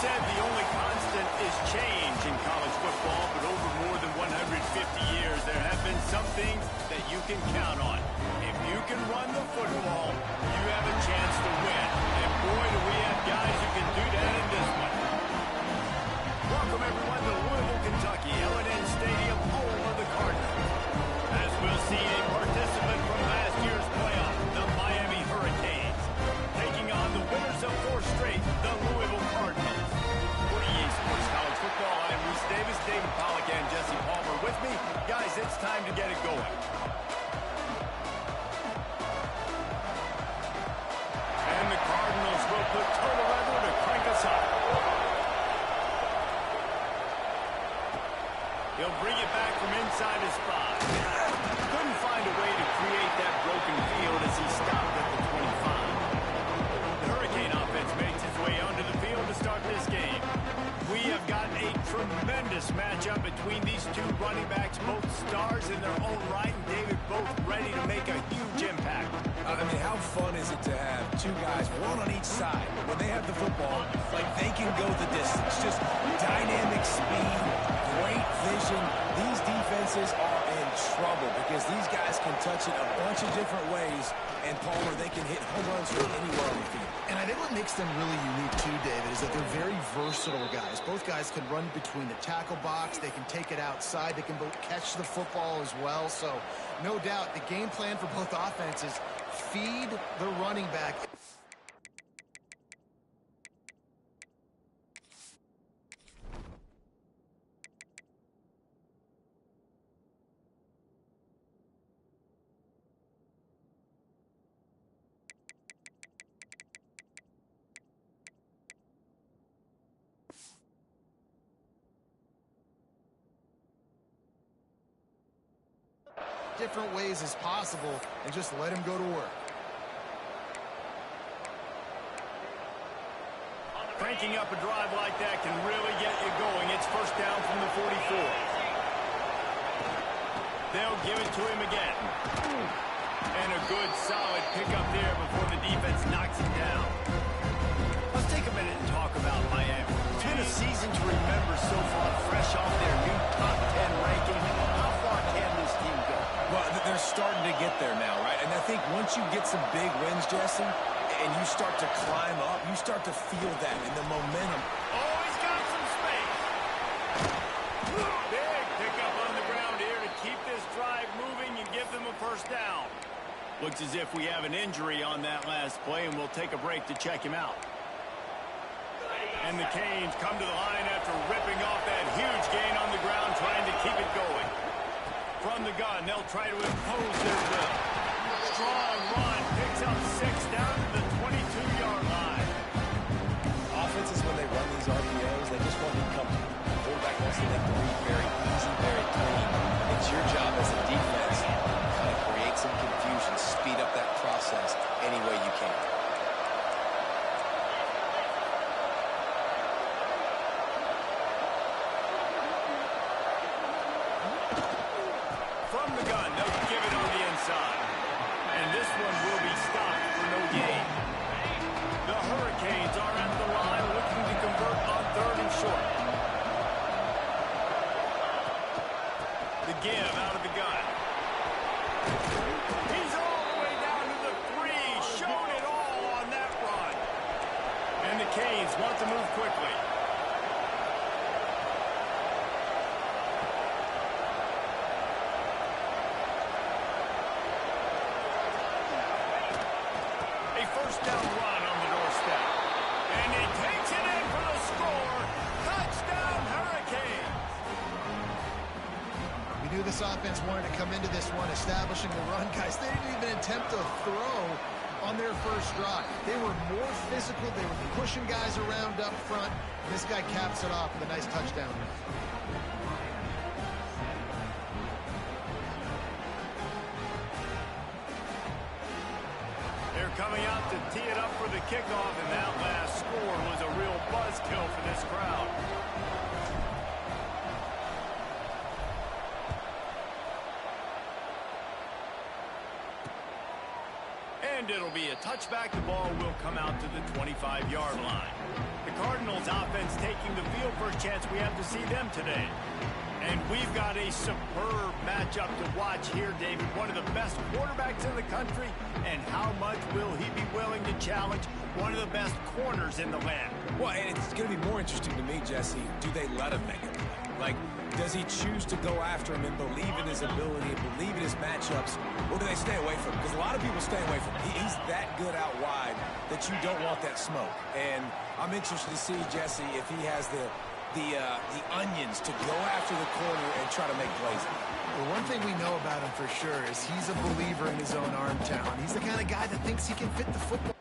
said the only constant is change in college football, but over more than 150 years, there have been some things that you can count on. If you can run the football, you have a chance to win. And boy, do we have guys who can do that in this one. Welcome, everyone, to Louisville, Kentucky, L&N Stadium, home of the Cardinals. As we'll see a participant from last year's playoff, the Miami Hurricanes, taking on the winners of 4 straight, the Louisville Cardinals. For EA Sports College Football, I'm Reese Davis, David Pollack, and Jesse Palmer with me. Guys, it's time to get it going. And the Cardinals will put total leather to crank us up. He'll bring it back from inside his spot. Couldn't find a way to create that broken field as he stopped at the 25. The Hurricane offense makes its way onto the field to start this game. We have got a tremendous matchup between these two running backs, both stars in their own right, and David, both ready to make a huge impact. I mean, how fun is it to have two guys, one on each side, when they have the football, like they can go the distance. Just dynamic speed, great vision. These defenses are in trouble because these guys can touch it a bunch of different ways, and Palmer, they can hit home runs from anywhere on the field. And I think what makes them really unique too, David, is that they're very versatile guys. Both guys can run between the tackle box. They can take it outside. They can both catch the football as well. So, no doubt, the game plan for both offenses, feed the running back. Different ways as possible and just let him go to work. Cranking up a drive like that can really get you going. It's first down from the 44. They'll give it to him again. And a good, solid pickup there before the defense knocks him down. Let's take a minute and talk about Miami. It's been a season to remember so far, fresh off their new top 10 ranking. How far can this team go? Well, they're starting to get there now, right? And I think once you get some big wins, Jesse, and you start to climb up, you start to feel that in the momentum. Oh, he's got some space. Big pickup on the ground here to keep this drive moving and give them a first down. Looks as if we have an injury on that last play, and we'll take a break to check him out. And the Canes come to the line after ripping off that huge gain on the ground, trying to keep it going. From the gun, they'll try to impose their will. Strong run, picks up 6 down to the 22-yard line. Offenses, when they run these RPOs, they just want to be comfortable. The quarterback wants to make the read very easy, very clean. It's your job as a defense to kind of create some confusion, speed up that process any way you can. From the gun, they'll give it on the inside. And this one will be stopped for no gain. The Hurricanes are at the line looking to convert on 3rd and short. The give out of the gun. He's all the way down to the 3, showing it all on that run. And the Canes want to move quickly. First down run on the doorstep. And he takes it in for the score. Touchdown, Hurricanes. We knew this offense wanted to come into this one establishing the run, guys. They didn't even attempt to throw on their first drive. They were more physical. They were pushing guys around up front. And this guy caps it off with a nice touchdown. Coming out to tee it up for the kickoff, and that last score was a real buzzkill for this crowd. And And it'll be a touchback. The ball will come out to the 25-yard line. The Cardinals offense taking the field for a chance. We have to see them today. And we've got a superb matchup to watch here, David. One of the best quarterbacks in the country. And how much will he be willing to challenge one of the best corners in the land? Well, and it's going to be more interesting to me, Jesse, do they let him make it? Like, does he choose to go after him and believe in his ability and believe in his matchups, or do they stay away from him? Because a lot of people stay away from him. He's that good out wide that you don't want that smoke. And I'm interested to see, Jesse, if he has the onions to go after the corner and try to make plays. Well, one thing we know about him for sure is he's a believer in his own arm talent. He's the kind of guy that thinks he can fit the football.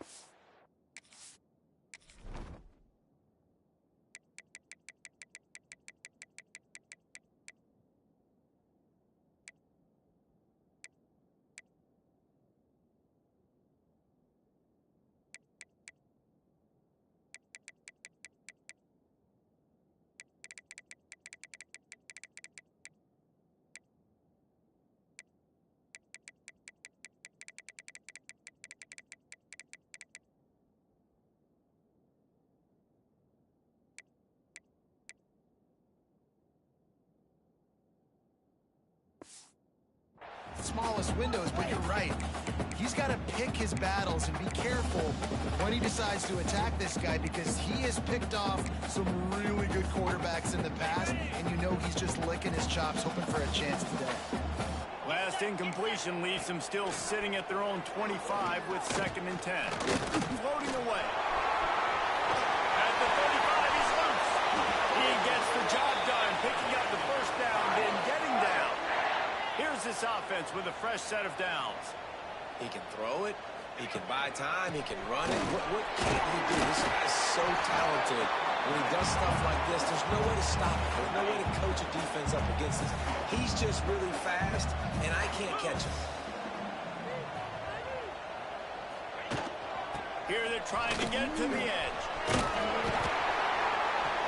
Smallest windows, but you're right. He's got to pick his battles and be careful when he decides to attack this guy, because he has picked off some really good quarterbacks in the past, and you know he's just licking his chops hoping for a chance today. Last incompletion leaves them still sitting at their own 25 with 2nd and 10. Floating away. At the 35, he's loose. He gets the job done, picking up the first down, then getting down. Here's this offense with a fresh set of downs. He can throw it. He can buy time. He can run it. What can't he do? This guy's so talented. When he does stuff like this, there's no way to stop it. There's no way to coach a defense up against this. He's just really fast, and I can't catch him. Here they're trying to get to the edge.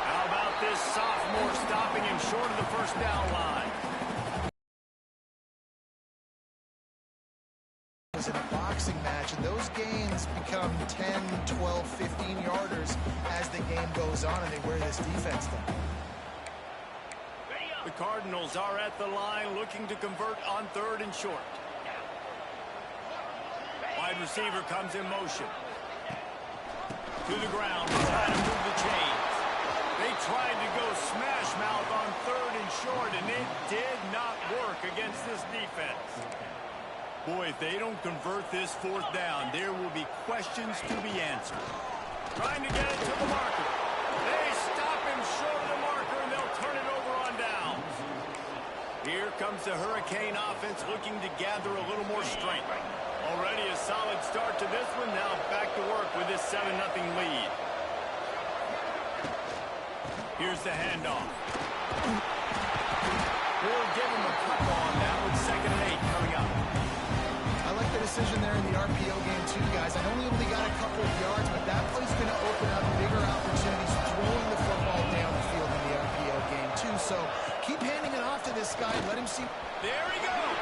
How about this sophomore stopping him short of the first down line? In a boxing match, and those gains become 10, 12, 15 yarders as the game goes on, and they wear this defense down. The Cardinals are at the line looking to convert on 3rd and short. Wide receiver comes in motion. To the ground, trying to move the chains. They tried to go smash mouth on 3rd and short, and it did not work against this defense. Boy, if they don't convert this 4th down, there will be questions to be answered. Trying to get it to the marker. They stop him short of the marker, and they'll turn it over on downs. Here comes the Hurricane offense looking to gather a little more strength. Already a solid start to this one. Now back to work with this 7-0 lead. Here's the handoff. We'll give him a couple on that with 2nd and 8 coming up. I like the decision there in the RPO game too, guys. I know he only got a couple of yards, but that play's going to open up bigger opportunities throwing the football down the field in the RPO game too. So keep handing it off to this guy. Let him see. There he goes.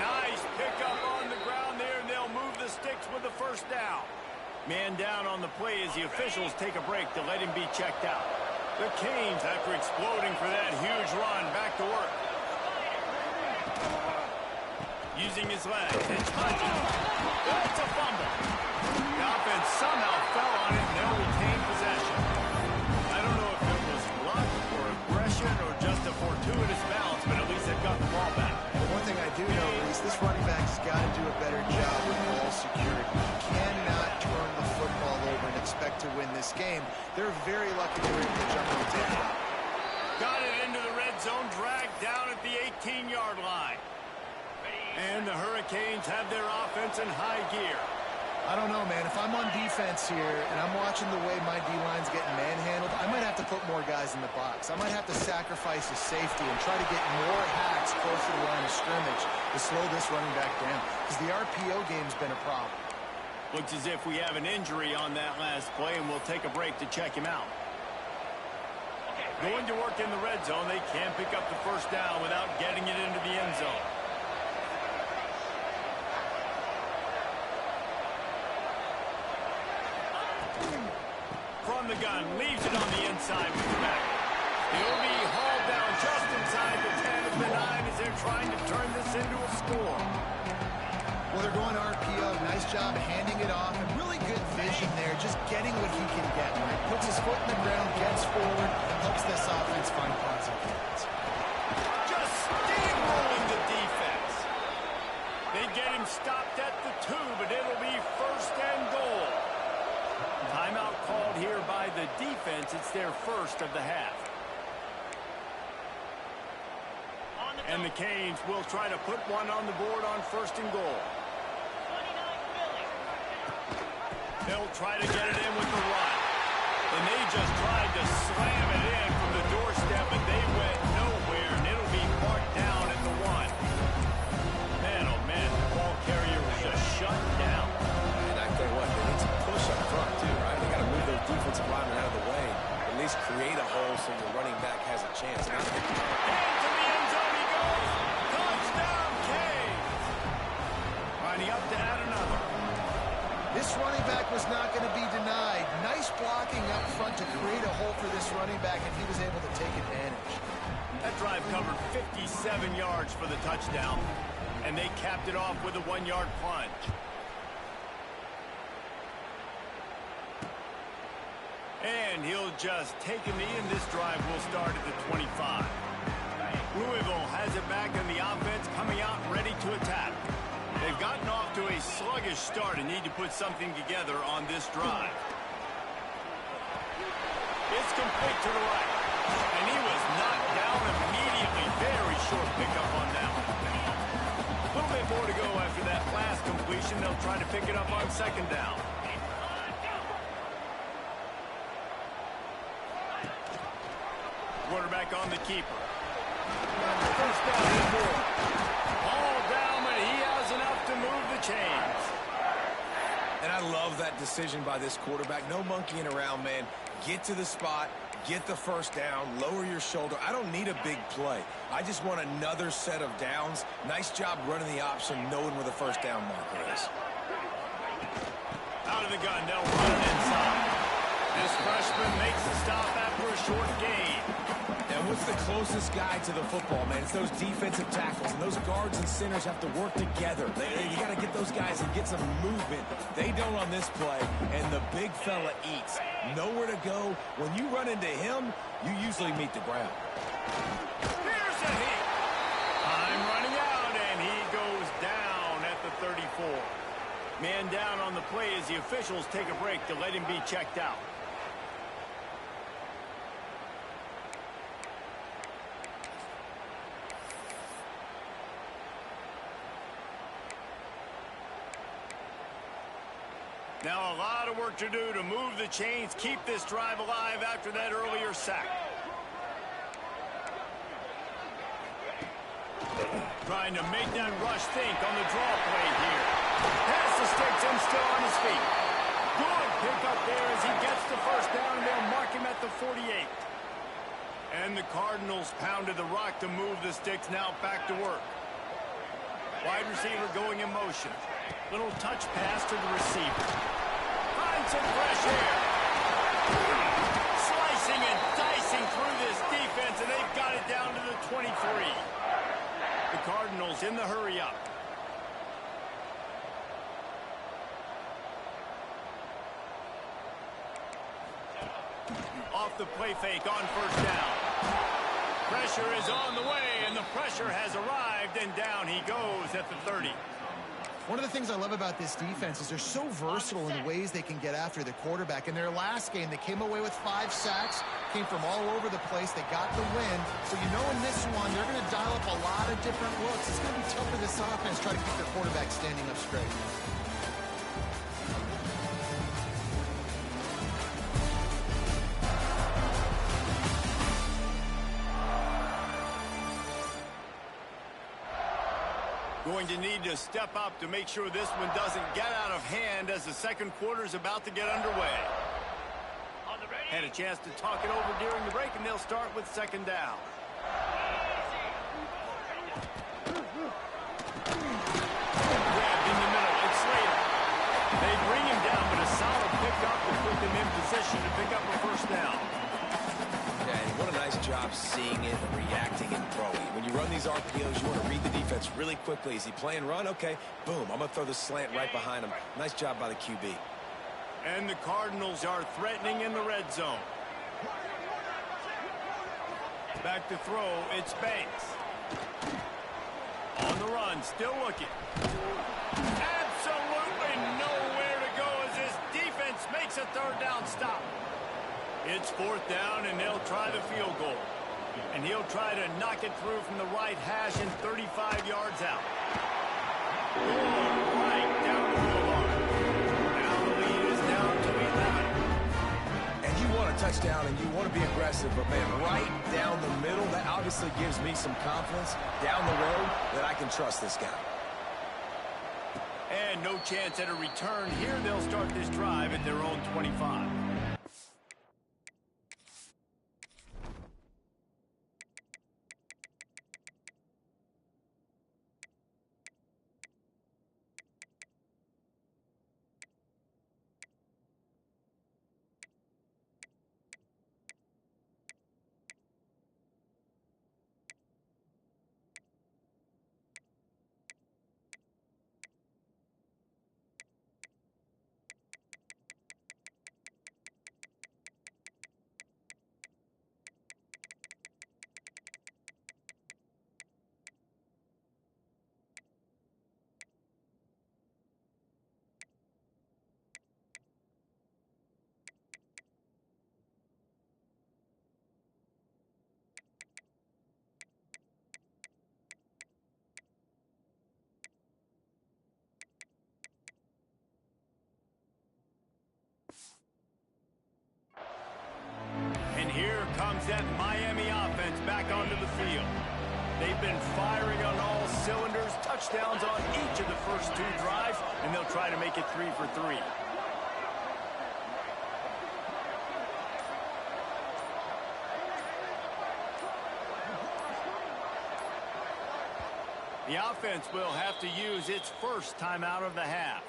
Nice pickup on the ground there, and they'll move the sticks with the first down. Man down on the play as the officials take a break to let him be checked out. The Canes, after exploding for that huge run, back to work. Using his legs, it's punching. That's a fumble. The offense somehow fell on it, and they'll retain possession. I don't know if it was luck or aggression or just a fortuitous bounce, but at least they've got the ball back. But one thing I do know, Reese, this running back's got to do a better job with ball security. You cannot turn the football over and expect to win this game. They're very lucky they were able to jump on the table. Got it into the red zone, dragged down at the 18-yard line. And the Hurricanes have their offense in high gear. I don't know, man. If I'm on defense here and I'm watching the way my D-line's getting manhandled, I might have to put more guys in the box. I might have to sacrifice a safety and try to get more hacks close to the line of scrimmage to slow this running back down, because the RPO game's been a problem. Looks as if we have an injury on that last play, and we'll take a break to check him out. Going to work in the red zone, they can't pick up the first down without getting it into the end zone. From the gun, leaves it on the inside with the back. He'll be hauled down just inside the 10 of the 9 as they're trying to turn this into a score. Well, they're going RPO. Nice job handing it off, and really good vision there, just getting what he can get. When he puts his foot in the ground, gets forward, helps this offense find positive points. Just steamrolling the defense. They get him stopped at the 2, but it'll be first and goal. Timeout called here by the defense. It's their first of the half. And the Canes will try to put one on the board on first and goal. They'll try to get it in with the run. And they just tried to slam it in from the doorstep, but they went nowhere, and it'll be marked down at the 1. Man, oh man, the ball carrier was just shut down. And I tell you what, they need some push up front too, right? They got to move those defensive linemen out of the way. At least create a hole so the running back has a chance. And to the end zone he goes. Touchdown, Canes. Lining up to add another. This running back was not going to be denied. Nice blocking up front to create a hole for this running back, and he was able to take advantage. That drive covered 57 yards for the touchdown, and they capped it off with a 1-yard plunge. And he'll just take a knee, and this drive will start at the 25. Louisville has it back, and the offense coming out ready to attack. They've gotten off to a sluggish start and need to put something together on this drive. It's complete to the right. And he was knocked down immediately. Very short pickup on that one. A little bit more to go after that last completion. They'll try to pick it up on second down. Quarterback on the keeper. First down and more. All down, but he has enough to move the chains. And I love that decision by this quarterback. No monkeying around, man. Get to the spot, get the first down, lower your shoulder. I don't need a big play. I just want another set of downs. Nice job running the option, knowing where the first down marker is. Out of the gun, they'll run it inside. This freshman makes the stop after a short gain. And what's the closest guy to the football, man? It's those defensive tackles, and those guards and centers have to work together. You got to get those guys and get some movement. They don't on this play, and the big fella eats. Nowhere to go. When you run into him, you usually meet the ground. Here's a hit. Time running out, and he goes down at the 34. Man down on the play as the officials take a break to let him be checked out. Now a lot of work to do to move the chains, keep this drive alive after that earlier sack. Trying to make that rush think on the draw play here. Pass the sticks and still on his feet. Good pickup there as he gets the first down. They'll mark him at the 48. And the Cardinals pounded the rock to move the sticks. Now back to work. Wide receiver going in motion. Little touch pass to the receiver. Finds some fresh air. Slicing and dicing through this defense, and they've got it down to the 23. The Cardinals in the hurry up. Off the play fake on first down. Pressure is on the way, and the pressure has arrived, and down he goes at the 30. One of the things I love about this defense is they're so versatile in the ways they can get after the quarterback. In their last game, they came away with 5 sacks, came from all over the place. They got the win. So you know in this one, they're going to dial up a lot of different looks. It's going to be tough for this offense try to keep their quarterback standing up straight. Going to need to step up to make sure this one doesn't get out of hand as the second quarter is about to get underway. Had a chance to talk it over during the break, and they'll start with second down. Grabbed in the middle. It's Slater. They bring him down, but a solid pick up and put them in position to pick up a first down. Yeah, and what a nice job seeing it, reacting, and throwing. When you run these RPOs, you want to read the defense really quickly. Is he playing run? Okay, boom. I'm going to throw the slant right behind him. Nice job by the QB. And the Cardinals are threatening in the red zone. Back to throw, it's Banks. On the run, still looking. Absolutely nowhere to go as this defense makes a third down stop. It's fourth down, and they'll try the field goal. And he'll try to knock it through from the right hash and 35 yards out. Going right down the field line. Now the lead is down to 11. And you want a touchdown, and you want to be aggressive, but, man, right down the middle, that obviously gives me some confidence down the road that I can trust this guy. And no chance at a return here. They'll start this drive at their own 25. Here comes that Miami offense back onto the field. They've been firing on all cylinders, touchdowns on each of the first two drives, and they'll try to make it 3 for 3. The offense will have to use its first timeout of the half.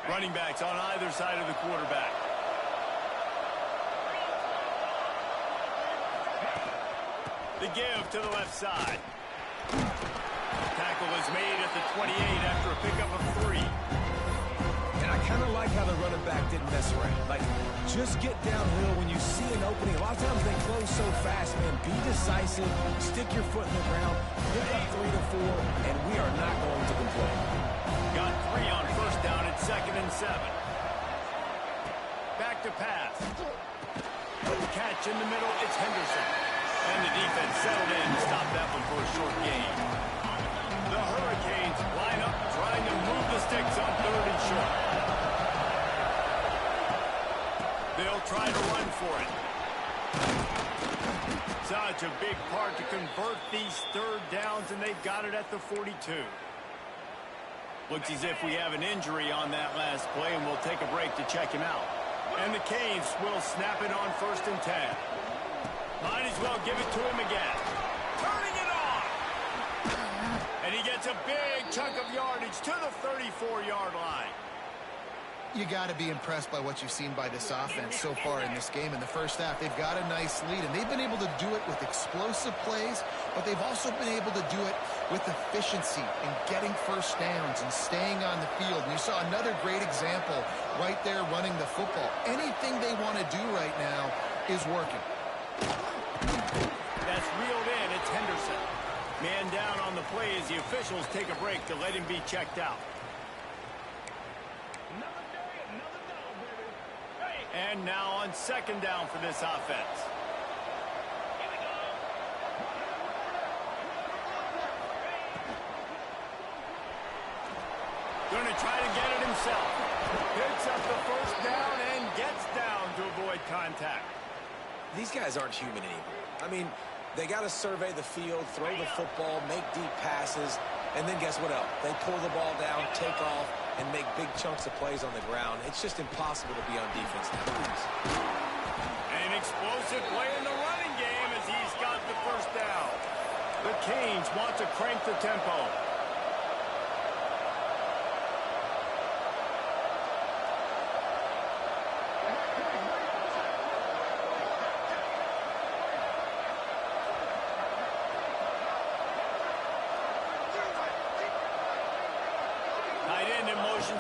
Running backs on either side of the quarterback. The give to the left side. Tackle is made at the 28 after a pickup of 3. And I kind of like how the running back didn't mess around. Like, just get downhill when you see an opening. A lot of times they close so fast, man. Be decisive. Stick your foot in the ground. Pick up 3 to 4, and we are not going to complain. Got 3 on first down at 2nd and 7. Back to pass. Catch in the middle, it's Henderson. And the defense settled in to stop that one for a short gain. The Hurricanes line up trying to move the sticks on 3rd and short. They'll try to run for it. Such a big part to convert these 3rd downs, and they've got it at the 42. Looks as if we have an injury on that last play, and we'll take a break to check him out. And the Canes will snap it on 1st and 10. Might as well give it to him again. Turning it on! And he gets a big chunk of yardage to the 34-yard line. You got to be impressed by what you've seen by this offense so far in this game. In the first half, they've got a nice lead, and they've been able to do it with explosive plays, but they've also been able to do it with efficiency and getting first downs and staying on the field. And you saw another great example right there running the football. Anything they want to do right now is working. That's reeled in. It's Henderson. Man down on the play as the officials take a break to let him be checked out. And now on 2nd down for this offense. Going to try to get it himself. Picks up the first down and gets down to avoid contact. These guys aren't human anymore. I mean, they got to survey the field, throw the football, make deep passes, and then guess what else? They pull the ball down, take off, and make big chunks of plays on the ground. It's just impossible to be on defense nowadays. An explosive play in the running game as he's got the first down. The Canes want to crank the tempo.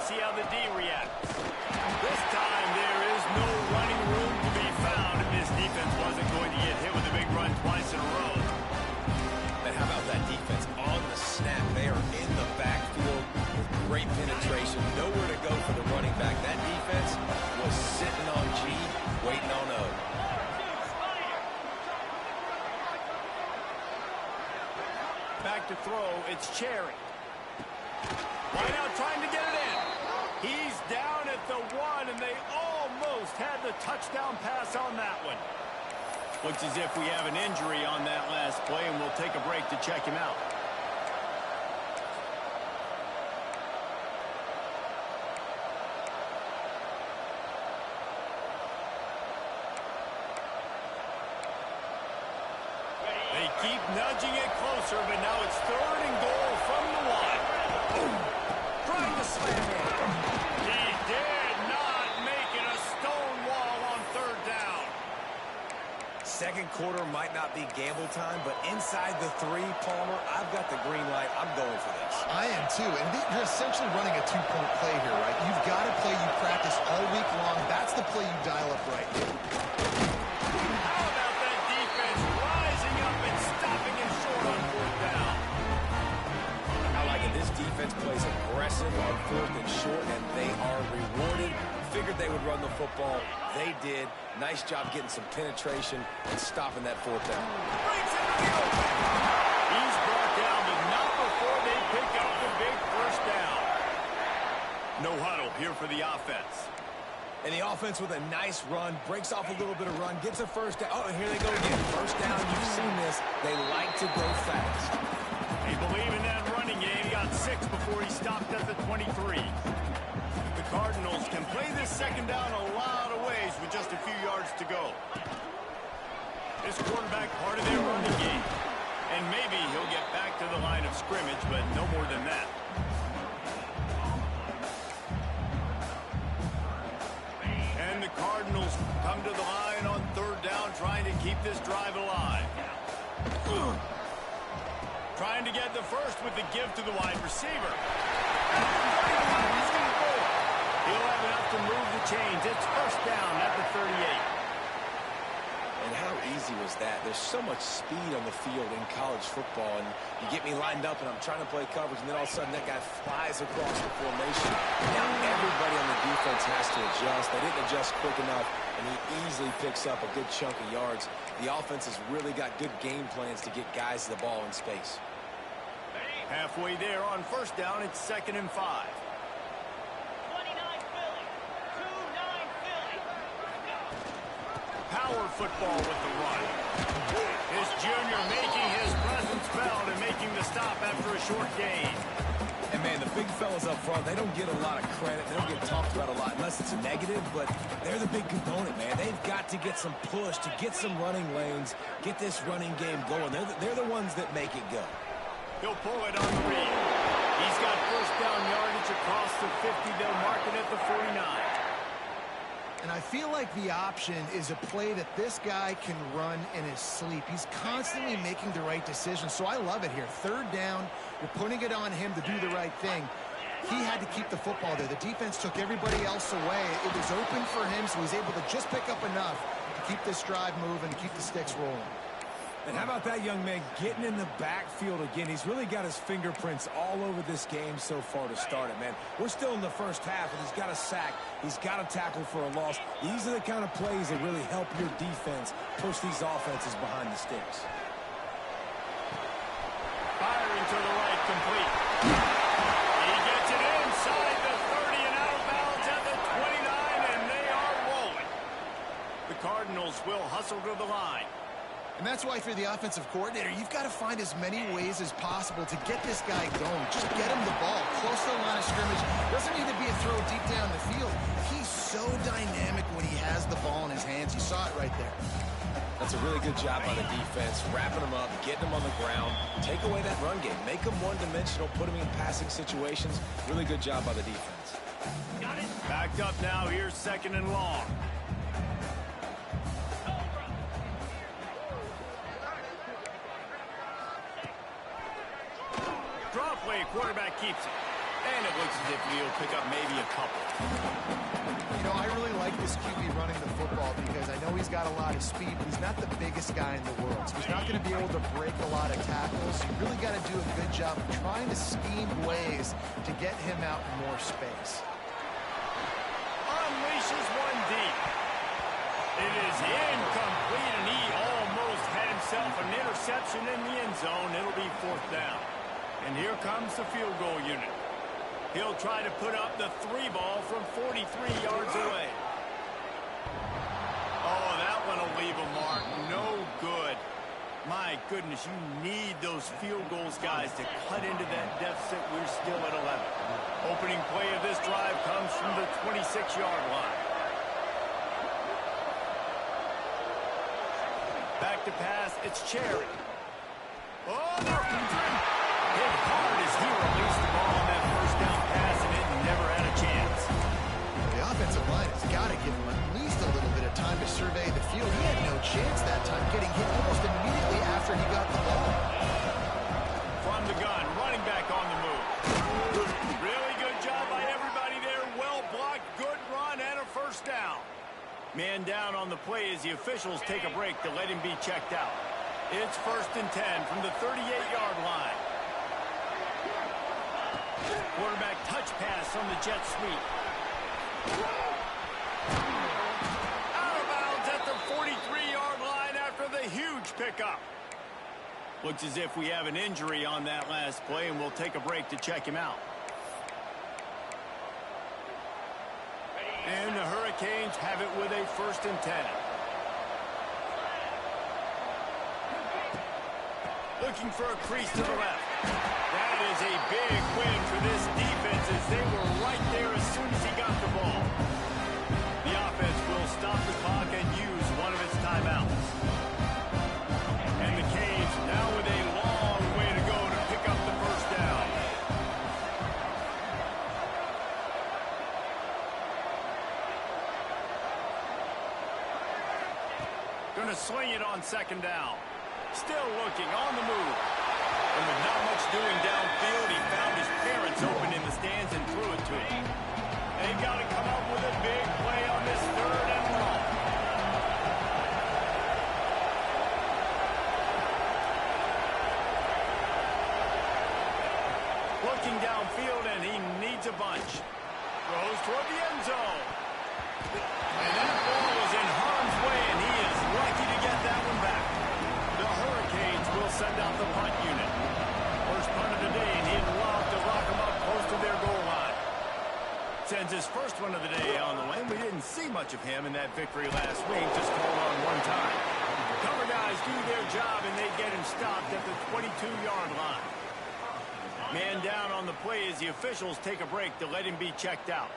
See how the D reacts. This time there is no running room to be found, and this defense wasn't going to get hit with a big run twice in a row. But how about that defense on the snap? They are in the backfield with great penetration. Nowhere to go for the running back. That defense was sitting on G, waiting on O. Back to throw, it's Cherry. Right out trying to get it in. He's down at the 1, and they almost had the touchdown pass on that one. Looks as if we have an injury on that last play, and we'll take a break to check him out. They keep nudging it closer, but now it's 3rd and goal from the 1. Trying to slam it. He did not make it a stone wall on 3rd down. Second quarter might not be gamble time, but inside the 3, Palmer, I've got the green light. I'm going for this. I am too, and you're essentially running a 2-point play here, right? You've got a play you practice all week long. That's the play you dial up right here. How about that defense rising up and stopping him short on 4th down? I like it. This defense plays aggressive on 4th and short, and they are rewarded. Figured they would run the football. They did. Nice job getting some penetration and stopping that 4th down. He's brought down, but not before they pick up the big 1st down. No huddle here for the offense. And the offense with a nice run, breaks off a little bit of run, gets a 1st down. Oh, and here they go again. 1st down, you've seen this. They like to go fast. They believe in that running game. He got 6 before he stopped at the 23. The Cardinals can play this 2nd down a lot of ways with just a few yards to go. This quarterback part of their running game. And maybe he'll get back to the line of scrimmage, but no more than that. And the Cardinals come to the line on 3rd down, trying to keep this drive alive. Trying to get the first with the give to the wide receiver. He's going to go. He'll have enough to move the chains. It's 1st down at the 38. And how easy was that? There's so much speed on the field in college football, and you get me lined up, and I'm trying to play coverage, and then all of a sudden that guy flies across the formation. Now everybody on the defense has to adjust. They didn't adjust quick enough, and he easily picks up a good chunk of yards. The offense has really got good game plans to get guys the ball in space. Halfway there on 1st down, it's 2nd and 5. Power football with the run. This junior making his presence felt and making the stop after a short gain. And, man, the big fellas up front, they don't get a lot of credit. They don't get talked about a lot unless it's a negative, but they're the big component, man. They've got to get some push, to get some running lanes, get this running game going. They're the ones that make it go. He'll pull it on the read. He's got 1st down yardage across the 50. They'll mark it at the 49. And I feel like the option is a play that this guy can run in his sleep. He's constantly making the right decision, so I love it here. 3rd down, you're putting it on him to do the right thing. He had to keep the football there. The defense took everybody else away. It was open for him, so he's able to just pick up enough to keep this drive moving, keep the sticks rolling. And how about that young man getting in the backfield again? He's really got his fingerprints all over this game so far to start it, man. We're still in the 1st half, and he's got a sack. He's got a tackle for a loss. These are the kind of plays that really help your defense push these offenses behind the sticks. Firing to the right, complete. He gets it inside the 30 and out of bounds at the 29, and they are rolling. The Cardinals will hustle to the line. And that's why if you're the offensive coordinator, you've got to find as many ways as possible to get this guy going. Just get him the ball close to the line of scrimmage. Doesn't need to be a throw deep down the field. He's so dynamic when he has the ball in his hands. You saw it right there. That's a really good job by the defense, wrapping him up, getting him on the ground. Take away that run game. Make him one-dimensional, put him in passing situations. Really good job by the defense. Got it. Backed up now. Here's 2nd and long. Draw play. Quarterback keeps it. And it looks as if he'll pick up maybe a couple. You know, I really like this QB running the football because I know he's got a lot of speed, but he's not the biggest guy in the world. So he's not going to be able to break a lot of tackles. You really got to do a good job of trying to scheme ways to get him out in more space. Unleashes one deep. It is incomplete, and he almost had himself an interception in the end zone. It'll be 4th down. And here comes the field goal unit. He'll try to put up the 3 ball from 43 yards away. Oh, that one will leave a mark. No good. My goodness, you need those field goals, guys, to cut into that deficit. We're still at 11. Opening play of this drive comes from the 26-yard line. Back to pass, it's Cherry. Oh, they're hit hard as he released the ball on that first down pass, and it never had a chance. The offensive line has got to give him at least a little bit of time to survey the field. He had no chance that time, getting hit almost immediately after he got the ball. From the gun, running back on the move. Really good job by everybody there. Well blocked, good run, and a first down. Man down on the play as the officials take a break to let him be checked out. It's 1st and 10 from the 38-yard line. Quarterback touch pass on the jet sweep. Out of bounds at the 43-yard line after the huge pickup. Looks as if we have an injury on that last play, and we'll take a break to check him out. And the Hurricanes have it with a 1st and 10. Looking for a crease to the left. That is a big win for this defense as they were right there as soon as he got the ball. The offense will stop the clock and use one of its timeouts. And the Canes now with a long way to go to pick up the first down. Gonna swing it on 2nd down. Still looking on the move. And with not much doing downfield, he found his parents open in the stands and threw it to him. They've got to come up with a big play on this 3rd and long. Looking downfield, and he needs a bunch. Throws toward the end zone. And that ball was in harm's way, and he is lucky to get that one back. The Hurricanes will send out the punt unit. First punt of the day, and he'd love to lock them up close to their goal line. Sends his first one of the day on the way. We didn't see much of him in that victory last week, just called on one time. Cover guys do their job, and they get him stopped at the 22-yard line. Man down on the play as the officials take a break to let him be checked out.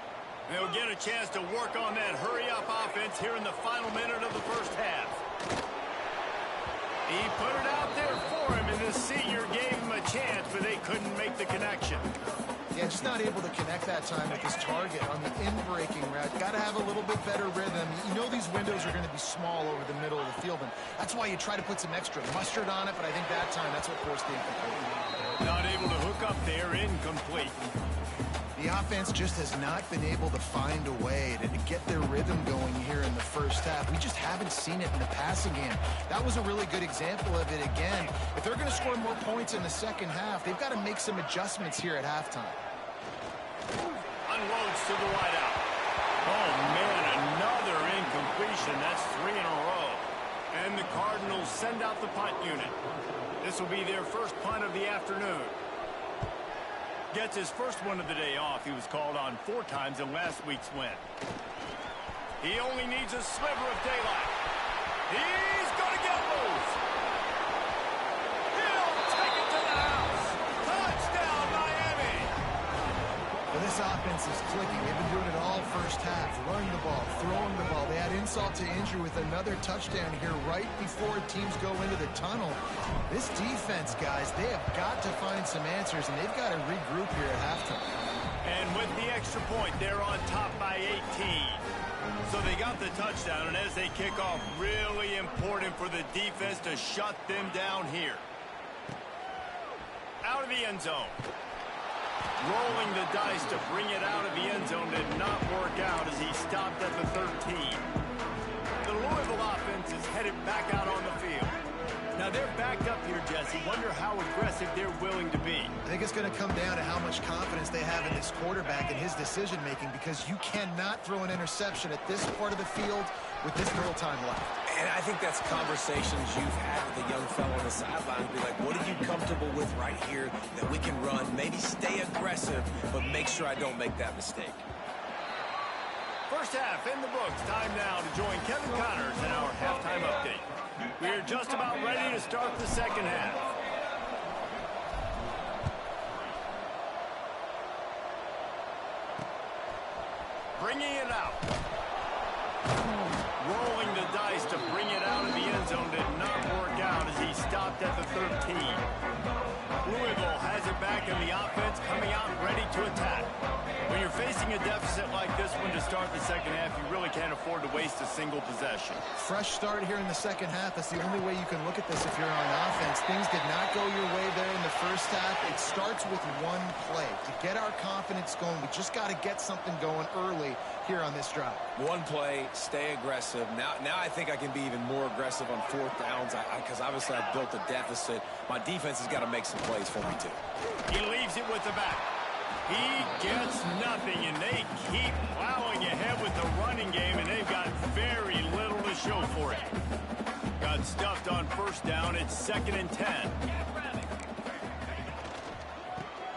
They'll get a chance to work on that hurry-up offense here in the final minute of the first half. He put it out there for him, and the senior gave him a chance, but they couldn't make the connection. Yeah, just not able to connect that time with his target on the in-breaking route. Got to have a little bit better rhythm. You know these windows are going to be small over the middle of the field, and that's why you try to put some extra mustard on it, but I think that time that's what forced the incomplete. Not able to hook up there, incomplete. The offense just has not been able to find a way to get their rhythm going here in the first half. We just haven't seen it in the passing game. That was a really good example of it again. If they're going to score more points in the second half, they've got to make some adjustments here at halftime. Unloads to the wideout. Oh, man, another incompletion. That's 3 in a row. And the Cardinals send out the punt unit. This will be their first punt of the afternoon. Gets his first one of the day off. He was called on 4 times in last week's win. He only needs a sliver of daylight. He's going to get loose. This offense is clicking. They've been doing it all first half. Running the ball, throwing the ball. They add insult to injury with another touchdown here right before teams go into the tunnel. This defense, guys, they have got to find some answers, and they've got to regroup here at halftime. And with the extra point, they're on top by 18. So they got the touchdown, and as they kick off, really important for the defense to shut them down here. Out of the end zone. Rolling the dice to bring it out of the end zone did not work out as he stopped at the 13. The Louisville offense is headed back out on the field. Now they're backed up here, Jesse. Wonder how aggressive they're willing to be. I think it's going to come down to how much confidence they have in this quarterback and his decision-making, because you cannot throw an interception at this part of the field with this little time left. And I think that's conversations you've had with a young fellow on the sideline. Be like, what are you comfortable with right here that we can run? Maybe stay aggressive, but make sure I don't make that mistake. First half in the books. Time now to join Kevin Connors in our halftime update. We're just about ready to start the second half. Bringing it out. Rolling the dice to bring it out of the end zone did not work out as he stopped at the 13. Louisville has it back in the offense, coming out ready to attack. When you're facing a deficit like this one to start the second half, you really can't afford to waste a single possession. Fresh start here in the second half. That's the only way you can look at this if you're on offense. Things did not go your way there in the first half. It starts with one play. To get our confidence going, we just got to get something going early here on this drive. One play, stay aggressive. Now I think I can be even more aggressive on fourth downs because obviously I've built a deficit. My defense has got to make some plays for me too. He leaves it with the back. He gets nothing, and they keep plowing ahead with the running game, and they've got very little to show for it. Got stuffed on first down. It's 2nd and 10.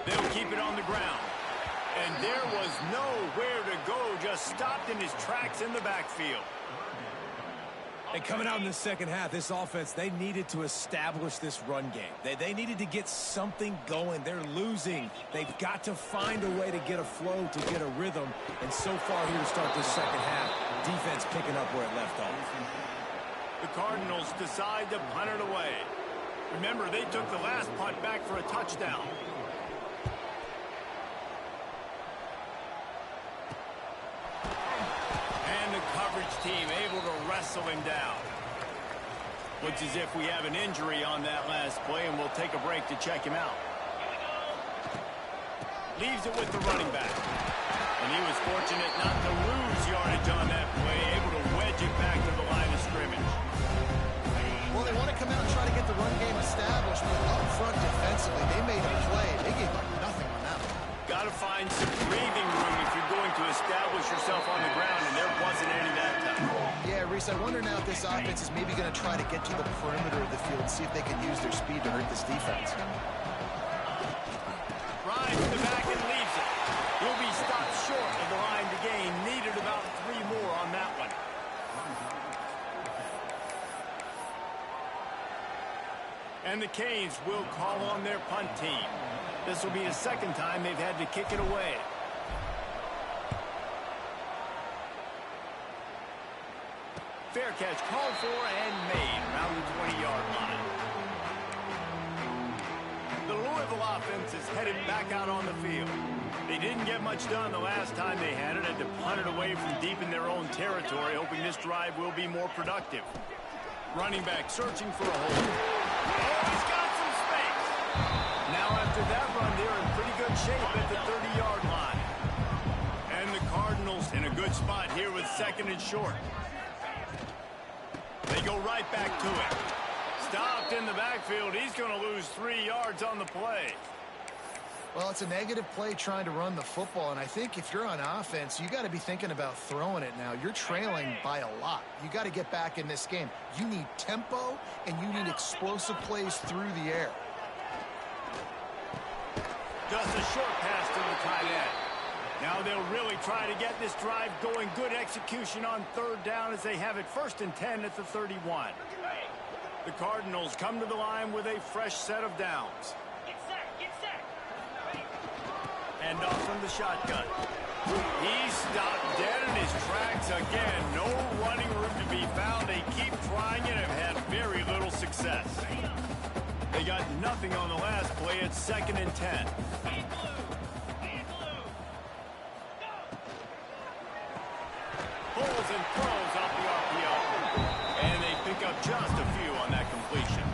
They'll keep it on the ground. And there was nowhere to go, just stopped in his tracks in the backfield. And coming out in the second half, this offense, they needed to establish this run game. They needed to get something going. They're losing. They've got to find a way to get a flow, to get a rhythm. And so far here to start this second half, defense picking up where it left off. The Cardinals decide to punt it away. Remember, they took the last punt back for a touchdown. Team able to wrestle him down. Looks as if we have an injury on that last play, and we'll take a break to check him out. Leaves it with the running back. And he was fortunate not to lose yardage on that play, able to wedge it back to the line of scrimmage. Well, they want to come out and try to get the run game established, but up front defensively, they made a play. They gave up nothing on that one. Got to find some breathing room if you're going to establish yourself on the ground, and there wasn't any that time. Yeah, Reese, I wonder now if this offense is maybe going to try to get to the perimeter of the field and see if they can use their speed to hurt this defense. Rides to the back and leaves it. He'll be stopped short of the line to gain. Needed about 3 more on that one. And the Canes will call on their punt team. This will be the second time they've had to kick it away. Fair catch called for and made around the 20-yard line. The Louisville offense is headed back out on the field. They didn't get much done the last time they had it. Had to punt it away from deep in their own territory, hoping this drive will be more productive. Running back searching for a hole. Oh, he's got some space. Now after that run, they're in pretty good shape at the 30-yard line. And the Cardinals in a good spot here with 2nd and short. They go right back to it. Stopped in the backfield. He's going to lose 3 yards on the play. Well, it's a negative play trying to run the football, and I think if you're on offense, you got to be thinking about throwing it now. You're trailing by a lot. You got to get back in this game. You need tempo, and you need explosive plays through the air. Just a short pass to the tight end. Now they'll really try to get this drive going. Good execution on 3rd down as they have it 1st and 10 at the 31. The Cardinals come to the line with a fresh set of downs. Handoff from the shotgun. He stopped dead in his tracks again. No running room to be found. They keep trying it and have had very little success. They got nothing on the last play. It's 2nd and 10. Pulls and throws off the RPO. And they pick up just a few on that completion.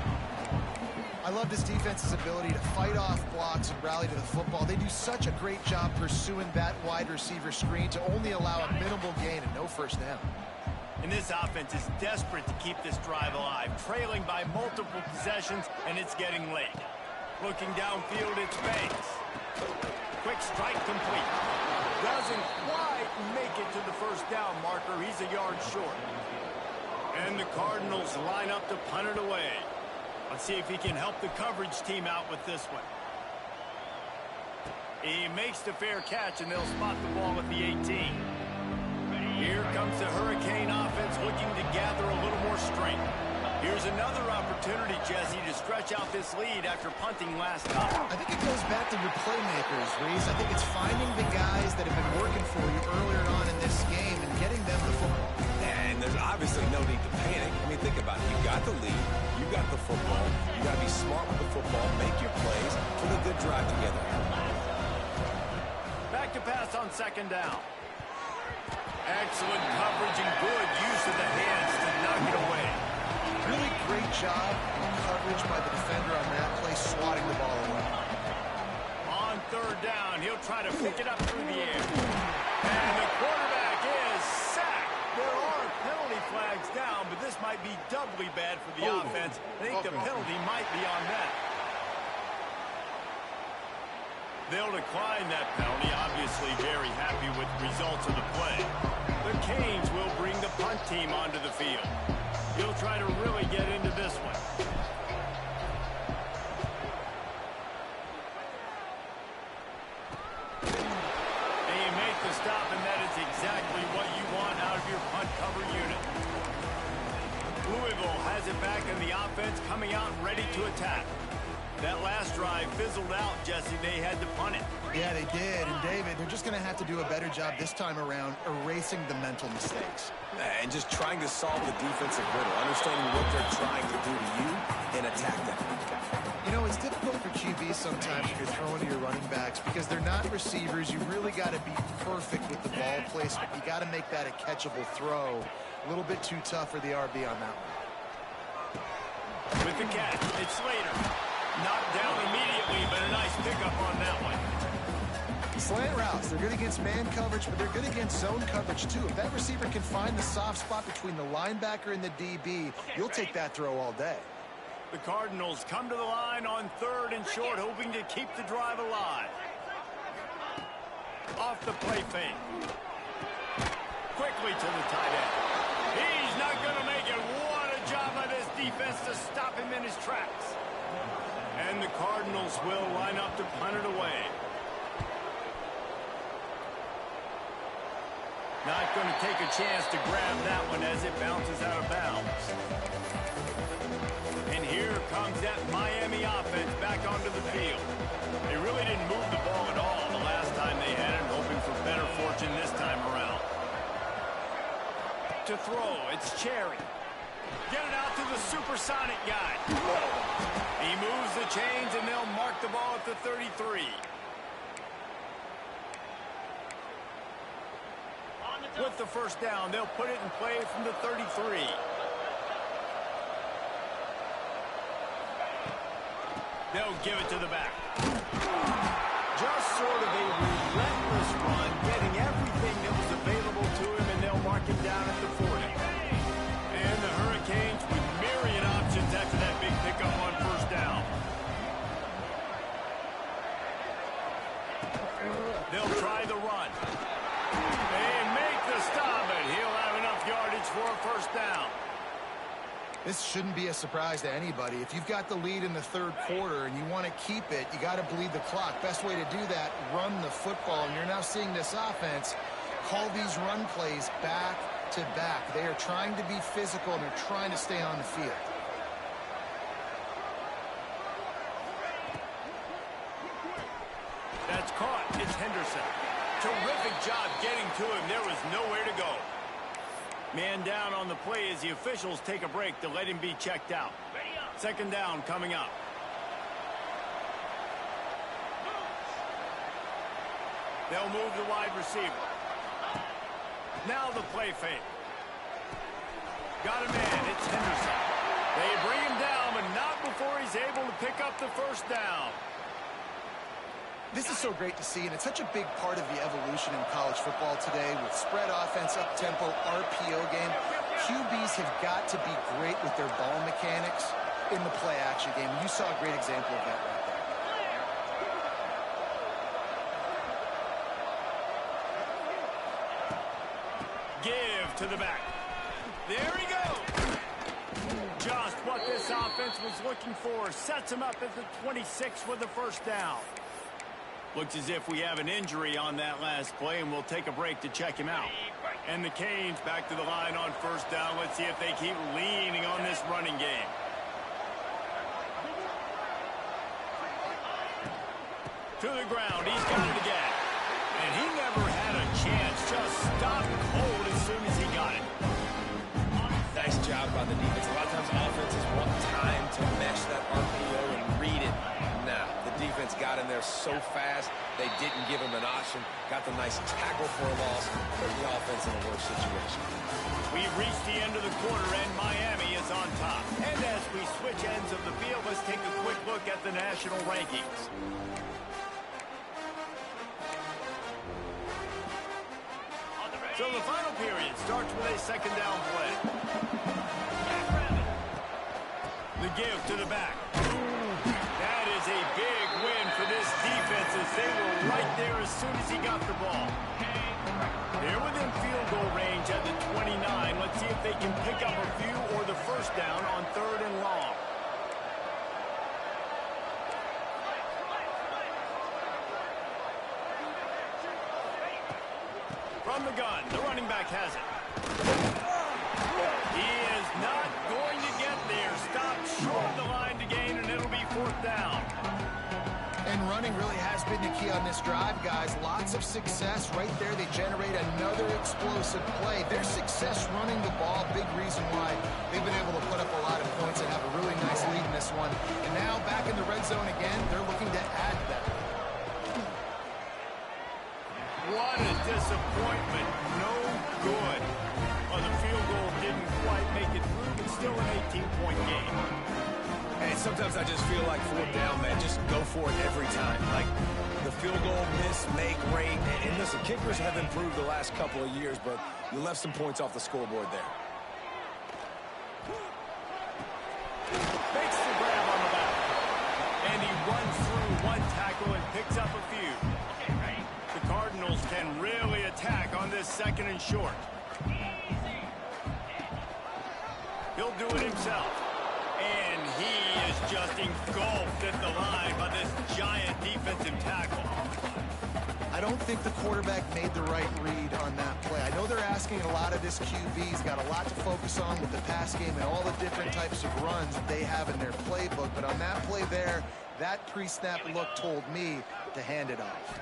I love this defense's ability to fight off blocks and rally to the football. They do such a great job pursuing that wide receiver screen to only allow a minimal gain and no first down. And this offense is desperate to keep this drive alive, trailing by multiple possessions, and it's getting late. Looking downfield, it's Banks. Quick strike complete. Doesn't quite make it to the first down marker. He's a yard short. And the Cardinals line up to punt it away. Let's see if he can help the coverage team out with this one. He makes the fair catch, and they'll spot the ball at the 18. Here comes the Hurricane offense looking to gather a little more strength. Here's another opportunity, Jesse, to stretch out this lead after punting last time. I think it goes back to your playmakers, Reese. I think it's finding the guys that have been working for you earlier on in this game and getting them the football. And there's obviously no need to panic. I mean, think about it. You got the lead. You got the football. You got to be smart with the football. Make your plays. Put a good drive together. Back to pass on 2nd down. Excellent coverage and good use of the hands to knock it away. Really great job and coverage by the defender on that play, swatting the ball away. On 3rd down, he'll try to pick it up through the air. And the quarterback is sacked. There are penalty flags down, but this might be doubly bad for the offense. I think the penalty might be on them. They'll decline that penalty, obviously very happy with the results of the play. The Canes will bring the punt team onto the field. He'll try to really get into this one. And you make the stop, and that is exactly what you want out of your punt cover unit. Louisville has it back in the offense, coming out ready to attack. That last drive fizzled out, Jesse. They had to punt it. Yeah, they did. And, David, they're just going to have to do a better job this time around erasing the mental mistakes. And just trying to solve the defensive riddle, understanding what they're trying to do to you and attack them. You know, it's difficult for QBs sometimes if you're throwing to your running backs because they're not receivers. You really got to be perfect with the ball placement. You got to make that a catchable throw. A little bit too tough for the RB on that one. With the catch, it's Slater. Knocked down immediately, but a nice pickup on that one. Slant routes, they're good against man coverage, but they're good against zone coverage too. If that receiver can find the soft spot between the linebacker and the DB, you'll take that throw all day. The Cardinals come to the line on 3rd and short, hoping to keep the drive alive. Off the play fake. Quickly to the tight end. He's not going to make it. What a job by this defense to stop him in his tracks. And the Cardinals will line up to punt it away. Not going to take a chance to grab that one as it bounces out of bounds. And here comes that Miami offense back onto the field. They really didn't move the ball at all the last time they had it, hoping for better fortune this time around. To throw, it's Cherry. Get it out to the supersonic guy. He moves the chains, and they'll mark the ball at the 33. With the first down, they'll put it in play from the 33. They'll give it to the back. Just sort of a relentless run, getting everything that was available to him, and they'll mark him down at the 40. And the Hurricanes with myriad options after that big pickup on first down. They'll try the run. They make the stop, and he'll have enough yardage for a first down. This shouldn't be a surprise to anybody. If you've got the lead in the 3rd quarter and you want to keep it, you got to bleed the clock. Best way to do that, run the football. And you're now seeing this offense call these run plays back to back. They are trying to be physical, and they're trying to stay on the field. That's caught. It's Henderson. Terrific job getting to him. There was nowhere to go. Man down on the play as the officials take a break to let him be checked out. Second down coming up. They'll move the wide receiver. Now the play fake. Got a man. It's Henderson. They bring him down, but not before he's able to pick up the first down. This is so great to see, and it's such a big part of the evolution in college football today with spread offense, up-tempo, RPO game. QBs have got to be great with their ball mechanics in the play-action game. You saw a great example of that right there. Give to the back. There he goes. Just what this offense was looking for. Sets him up at the 26 with the first down. Looks as if we have an injury on that last play, and we'll take a break to check him out. And the Canes back to the line on first down. Let's see if they keep leaning on this running game. To the ground. He's got it again. And he never had a chance. Just stopped cold as soon as he got it. Nice job by the defense. A lot of times offenses want time to mesh that RPO and read it. Now, the defense got in there so fast, they didn't give him an option. Got the nice tackle for a loss, put the offense in a worse situation. We've reached the end of the quarter, and Miami is on top. And as we switch ends of the field, let's take a quick look at the national rankings. So the final period starts with a second down play. The give to the back. That is a big win for this defense as they were right there as soon as he got the ball. They're within field goal range at the 29. Let's see if they can pick up a few or the first down on third and long. From the gun, the running back has it. He is not going to get there. Stopped short of the line to gain, and it'll be fourth down. And running really has been the key on this drive, guys. Lots of success right there. They generate another explosive play. Their success running the ball, big reason why they've been able to put up a lot of points and have a really nice lead in this one. And now back in the red zone again, they're looking to add that. What a disappointment. No good. Well, the field goal didn't quite make it through, but still an 18-point game. Hey, sometimes I just feel like fourth down, man. Just go for it every time. Like the field goal miss, make rate. And listen, kickers have improved the last couple of years, but you left some points off the scoreboard there. Makes the grab on the back. And he runs through one tackle and picks up a few. The Cardinals can really attack on this second and short. He'll do it himself. And he is just engulfed at the line by this giant defensive tackle. I don't think the quarterback made the right read on that play. I know they're asking a lot of this QB. He's got a lot to focus on with the pass game and all the different types of runs that they have in their playbook. But on that play there, that pre-snap look told me to hand it off.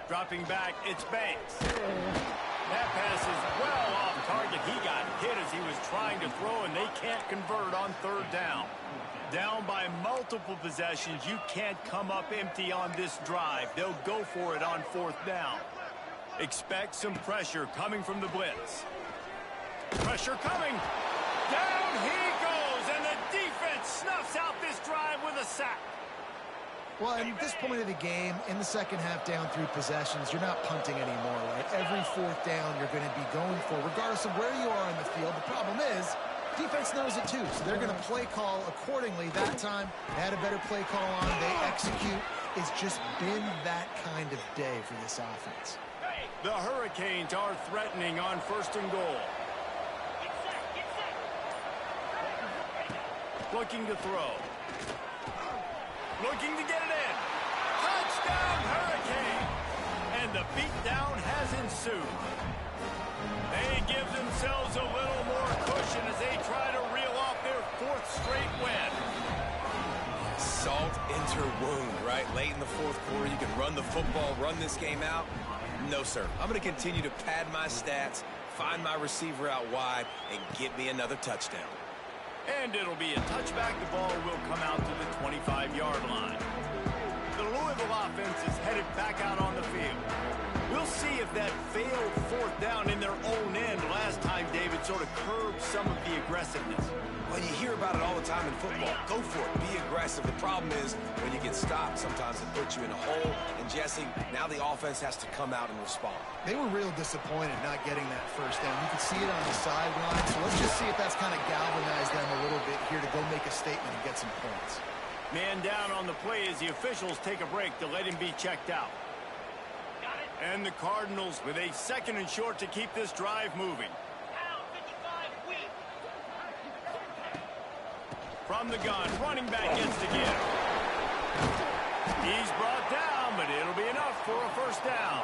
Dropping back, it's Banks. That pass is well off target. He got hit as he was trying to throw, and they can't convert on third down. Down by multiple possessions, you can't come up empty on this drive. They'll go for it on fourth down. Expect some pressure coming from the blitz. Pressure coming. Down he goes, and the defense snuffs out this drive with a sack. Well, at this point of the game, in the second half, down 3 possessions, you're not punting anymore, right? Every fourth down you're going to be going for, regardless of where you are in the field. The problem is, defense knows it too, so they're going to play call accordingly. That time, they had a better play call on. They execute. It's just been that kind of day for this offense. The Hurricanes are threatening on first and goal. Looking to throw. Looking to get it in. Touchdown, Hurricane! And the beatdown has ensued. They give themselves a little more cushion as they try to reel off their 4th straight win. Salt into wound, right? Late in the fourth quarter, you can run the football, run this game out. No, sir. I'm going to continue to pad my stats, find my receiver out wide, and get me another touchdown. And it'll be a touchback. The ball will come out to the 25-yard line. The Louisville offense is headed back out on the field. We'll see if that failed fourth down in their own end last time, David, sort of curbed some of the aggressiveness. Well, you hear about it all the time in football. Go for it. Be aggressive. The problem is when you get stopped, sometimes it puts you in a hole. And, Jesse, now the offense has to come out and respond. They were real disappointed not getting that first down. You could see it on the sideline. So let's just see if that's kind of galvanized them a little bit here to go make a statement and get some points. Man down on the play as the officials take a break to let him be checked out. And the Cardinals with a 2nd and short to keep this drive moving. From the gun, running back gets to get him. He's brought down, but it'll be enough for a first down.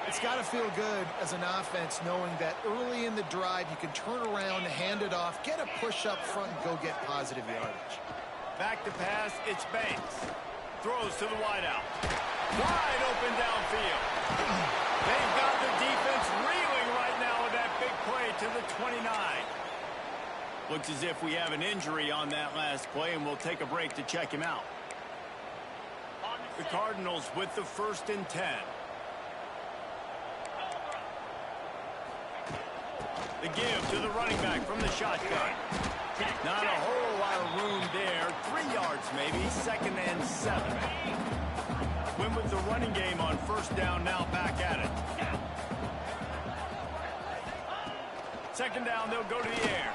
It's got to feel good as an offense knowing that early in the drive you can turn around, hand it off, get a push up front, and go get positive yardage. Back to pass, it's Banks. Throws to the wideout. Wide open downfield. They've got the defense reeling right now with that big play to the 29. Looks as if we have an injury on that last play, and we'll take a break to check him out. The Cardinals with the 1st and 10. The give to the running back from the shotgun. Not a whole lot of room there. 3 yards maybe. 2nd and 7. Win with the running game on first down, now back at it. 2nd down, they'll go to the air.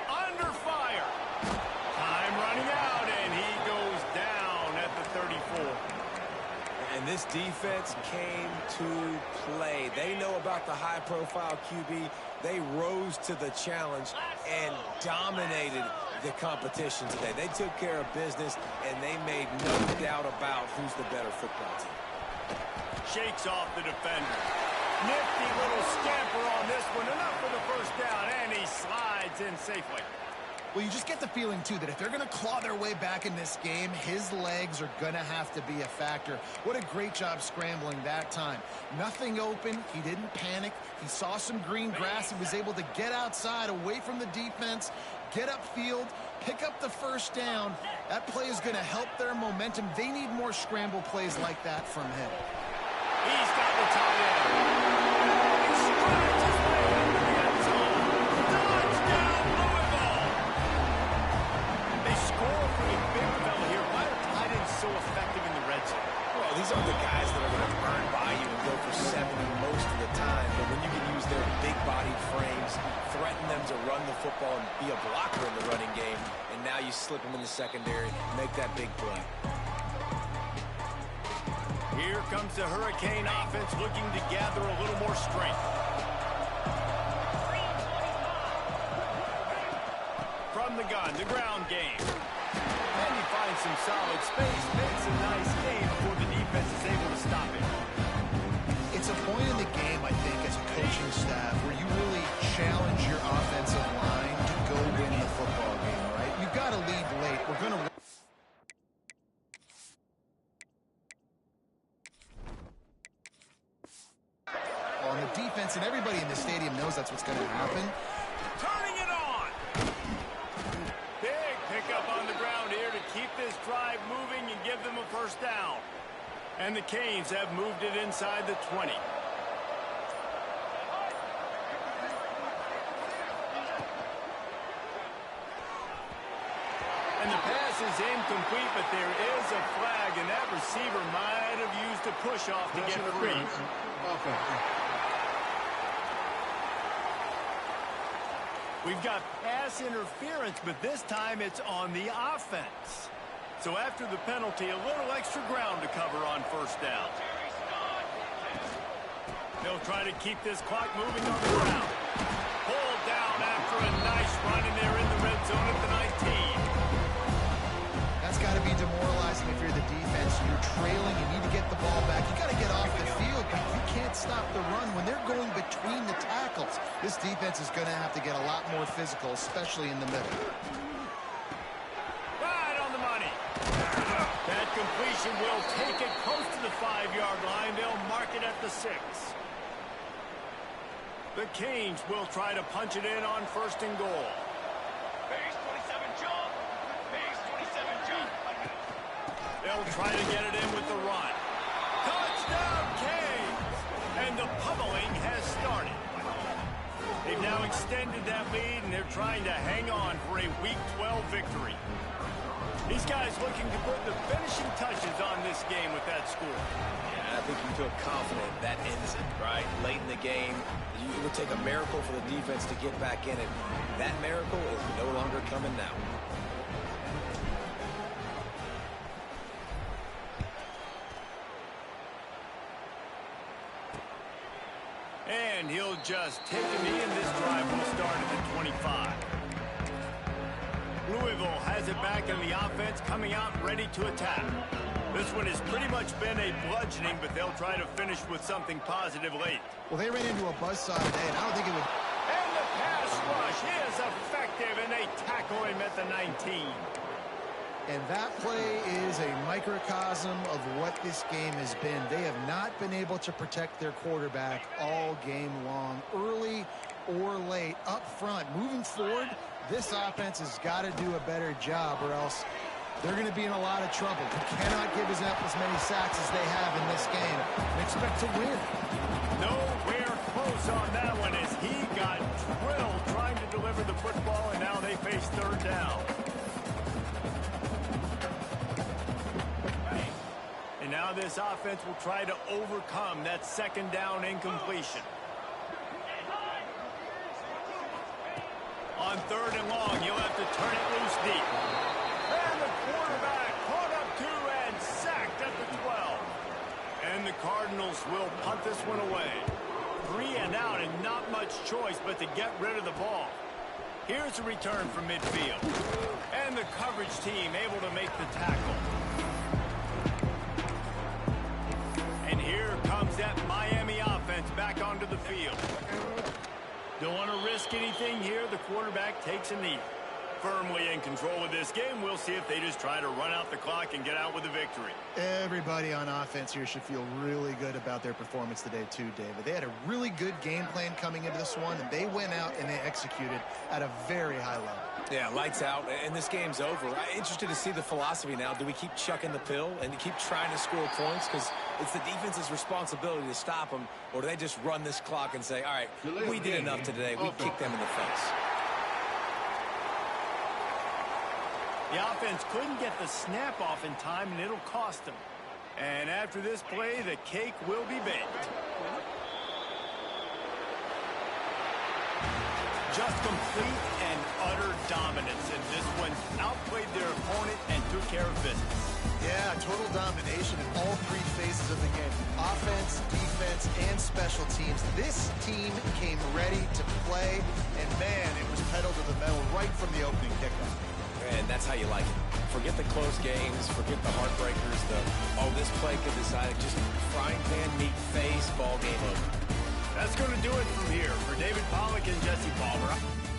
Under fire. Time running out, and he goes down at the 34. And this defense came to play. They know about the high-profile QB. They rose to the challenge and dominated the competition today. They took care of business, and they made no doubt about who's the better football team. Shakes off the defender. Nifty little scamper on this one. Enough for the first down, and he slides in safely. Well, you just get the feeling, too, that if they're going to claw their way back in this game, his legs are going to have to be a factor. What a great job scrambling that time. Nothing open. He didn't panic. He saw some green grass. He was able to get outside, away from the defense, get upfield, pick up the first down. That play is going to help their momentum. They need more scramble plays like that from him. He's got the tight end. He strides his way into the end zone. Touchdown, Louisville! They score for a big fella here. Why are tight ends so effective in the red zone? Well, these aren't the guys that are going to burn by you and go for 70 most of the time. But when you can use their big-bodied frames, threaten them to run the football and be a blocker in the running game, and now you slip them in the secondary, make that big play. Here comes the Hurricane offense looking to gather a little more strength. From the gun, the ground game. And he finds some solid space, makes a nice gain before the defense is able to stop it. It's a point in the game, I think, as a coaching staff, where you really challenge your offensive line to go win the football game, right? You've got to lead late. We're going to... on the defense, and everybody in the stadium knows that's what's going to happen. Turning it on! Big pickup on the ground here to keep this drive moving and give them a first down. And the Canes have moved it inside the 20. And the pass is incomplete, but there is a flag, and that receiver might have used a push-off to get free. We've got pass interference, but this time it's on the offense. So after the penalty, a little extra ground to cover on first down. They'll try to keep this clock moving on the ground. Pulled down after a nice run, and they're in the red zone at the 19. That's got to be demoralizing if you're the defense. You're trailing, you need to get the ball back. You got to get off the field, but you can't stop the run when they're going between the tackles. This defense is going to have to get a lot more physical, especially in the middle. Right on the completion will take it close to the 5-yard line. They'll mark it at the 6. The Canes will try to punch it in on 1st and goal. Base 27 jump. Base 27 jump. They'll try to get it in with the run. Touchdown, Canes! And the pummeling has started. They've now extended that lead, and they're trying to hang on for a Week 12 victory. These guys looking to put the finishing touches on this game with that score. Yeah, I think you feel confident that ends it, right? Late in the game, it would take a miracle for the defense to get back in it. That miracle is no longer coming now. And he'll just take a knee, and this drive will start at the 25. Louisville has it back, and the offense coming out ready to attack. This one has pretty much been a bludgeoning, but they'll try to finish with something positive late. Well, they ran into a buzzsaw today, and I don't think it would... And the pass rush is effective, and they tackle him at the 19. And that play is a microcosm of what this game has been. They have not been able to protect their quarterback all game long, early or late, up front. Moving forward, this offense has got to do a better job, or else they're going to be in a lot of trouble. You cannot give us up as many sacks as they have in this game and expect to win. Nowhere close on that one as he got drilled trying to deliver the football, and now they face 3rd down. And now this offense will try to overcome that 2nd down incompletion. On 3rd and long, you'll have to turn it loose deep. And the quarterback caught up to and sacked at the 12. And the Cardinals will punt this one away. 3 and out, and not much choice but to get rid of the ball. Here's a return from midfield. And the coverage team able to make the tackle. And here comes that Miami offense back onto the field. Don't want to risk anything here. The quarterback takes a knee. Firmly in control of this game. We'll see if they just try to run out the clock and get out with a victory. Everybody on offense here should feel really good about their performance today too, David. They had a really good game plan coming into this one, and they went out and they executed at a very high level. Yeah, lights out, and this game's over. I'm interested to see the philosophy now. Do we keep chucking the pill and keep trying to score points? Because it's the defense's responsibility to stop them, or do they just run this clock and say, all right, we did enough today. We kicked them in the face. The offense couldn't get the snap off in time, and it'll cost them. And after this play, the cake will be baked. Just complete and utter dominance, and this one outplayed their opponent and took care of business. Yeah, total domination in all 3 phases of the game. Offense, defense, and special teams. This team came ready to play, and man, it was pedal to the metal right from the opening kickoff. And that's how you like it. Forget the close games, forget the heartbreakers, this play could decide it. Just frying pan meat face, ball game over. That's going to do it from here. For David Pollack and Jesse Palmer.